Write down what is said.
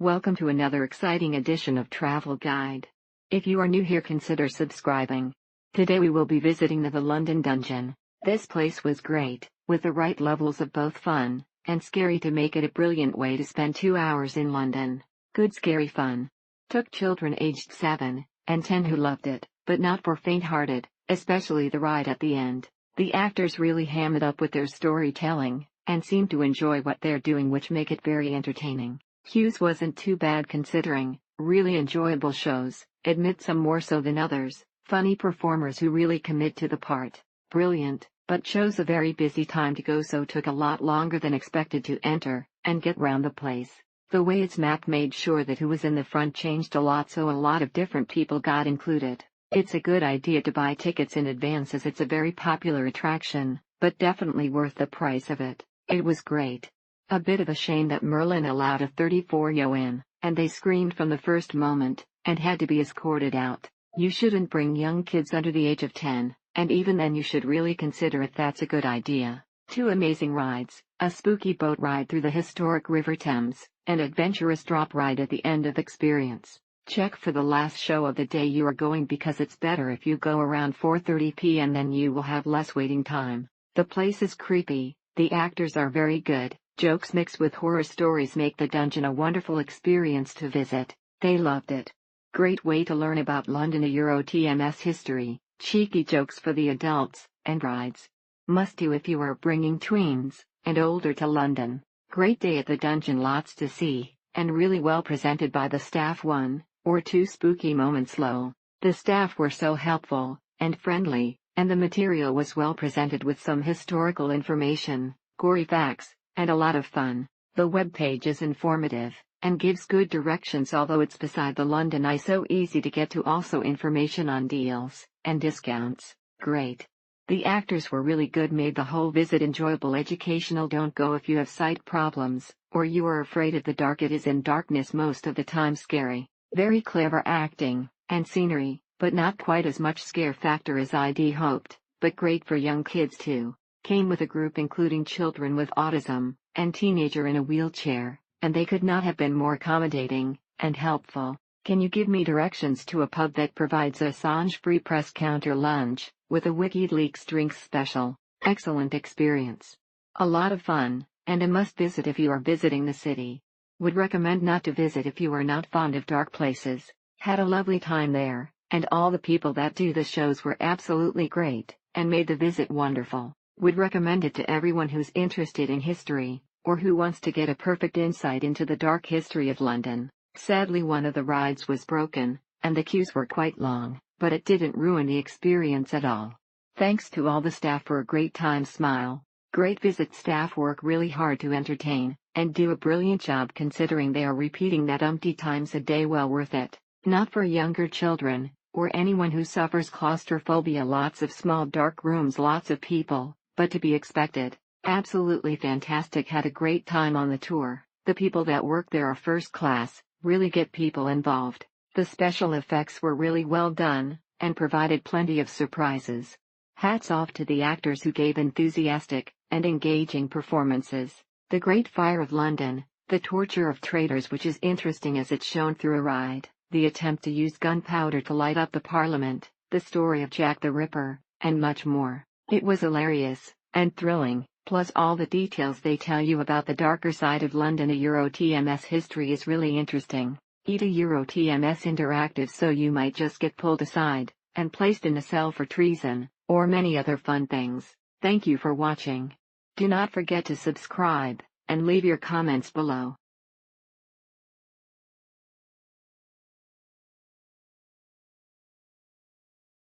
Welcome to another exciting edition of Travel Guide. If you are new here, consider subscribing. Today we will be visiting the London Dungeon. This place was great, with the right levels of both fun and scary to make it a brilliant way to spend 2 hours in London. Good scary fun. Took children aged 7 and 10 who loved it, but not for faint-hearted, especially the ride at the end. The actors really ham it up with their storytelling, and seem to enjoy what they're doing, which make it very entertaining. Queues wasn't too bad considering, really enjoyable shows, admit some more so than others, funny performers who really commit to the part. Brilliant, but chose a very busy time to go, so took a lot longer than expected to enter and get round the place. The way it's mapped made sure that who was in the front changed a lot, so a lot of different people got included. It's a good idea to buy tickets in advance as it's a very popular attraction, but definitely worth the price of it. It was great. A bit of a shame that Merlin allowed a 34-year-old in, and they screamed from the first moment, and had to be escorted out. You shouldn't bring young kids under the age of 10, and even then you should really consider if that's a good idea. 2 amazing rides, a spooky boat ride through the historic River Thames, and adventurous drop ride at the end of the experience. Check for the last show of the day you are going, because it's better if you go around 4:30 p.m. then you will have less waiting time. The place is creepy, the actors are very good. Jokes mixed with horror stories make the dungeon a wonderful experience to visit. They loved it. Great way to learn about London TMS history, cheeky jokes for the adults, and rides. Must do if you are bringing tweens and older to London. Great day at the dungeon, lots to see, and really well presented by the staff. 1 or 2 spooky moments low. The staff were so helpful and friendly, and the material was well presented with some historical information, gory facts, and a lot of fun. The webpage is informative, and gives good directions, although it's beside the London Eye, so easy to get to. Also information on deals and discounts. Great. The actors were really good, made the whole visit enjoyable, educational. Don't go if you have sight problems, or you are afraid of the dark. It is in darkness most of the time. Scary. Very clever acting, and scenery, but not quite as much scare factor as I'd hoped, but great for young kids too. Came with a group including children with autism, and teenager in a wheelchair, and they could not have been more accommodating and helpful. Can you give me directions to a pub that provides a Assange-free press counter lunch, with a WikiLeaks drinks special? Excellent experience. A lot of fun, and a must-visit if you are visiting the city. Would recommend not to visit if you are not fond of dark places. Had a lovely time there, and all the people that do the shows were absolutely great, and made the visit wonderful. Would recommend it to everyone who's interested in history, or who wants to get a perfect insight into the dark history of London. Sadly, one of the rides was broken, and the queues were quite long, but it didn't ruin the experience at all. Thanks to all the staff for a great time. Smile. Great visit. Staff work really hard to entertain, and do a brilliant job considering they are repeating that umpty times a day. Well worth it. Not for younger children, or anyone who suffers claustrophobia. Lots of small dark rooms, lots of people, but to be expected. Absolutely fantastic. Had a great time on the tour. The people that work there are first class, really get people involved. The special effects were really well done, and provided plenty of surprises. Hats off to the actors who gave enthusiastic and engaging performances. The Great Fire of London, the torture of traitors, which is interesting as it's shown through a ride, the attempt to use gunpowder to light up the Parliament, the story of Jack the Ripper, and much more. It was hilarious and thrilling, plus all the details they tell you about the darker side of London. TMS history is really interesting. TMS interactive, so you might just get pulled aside and placed in a cell for treason, or many other fun things. Thank you for watching. Do not forget to subscribe, and leave your comments below.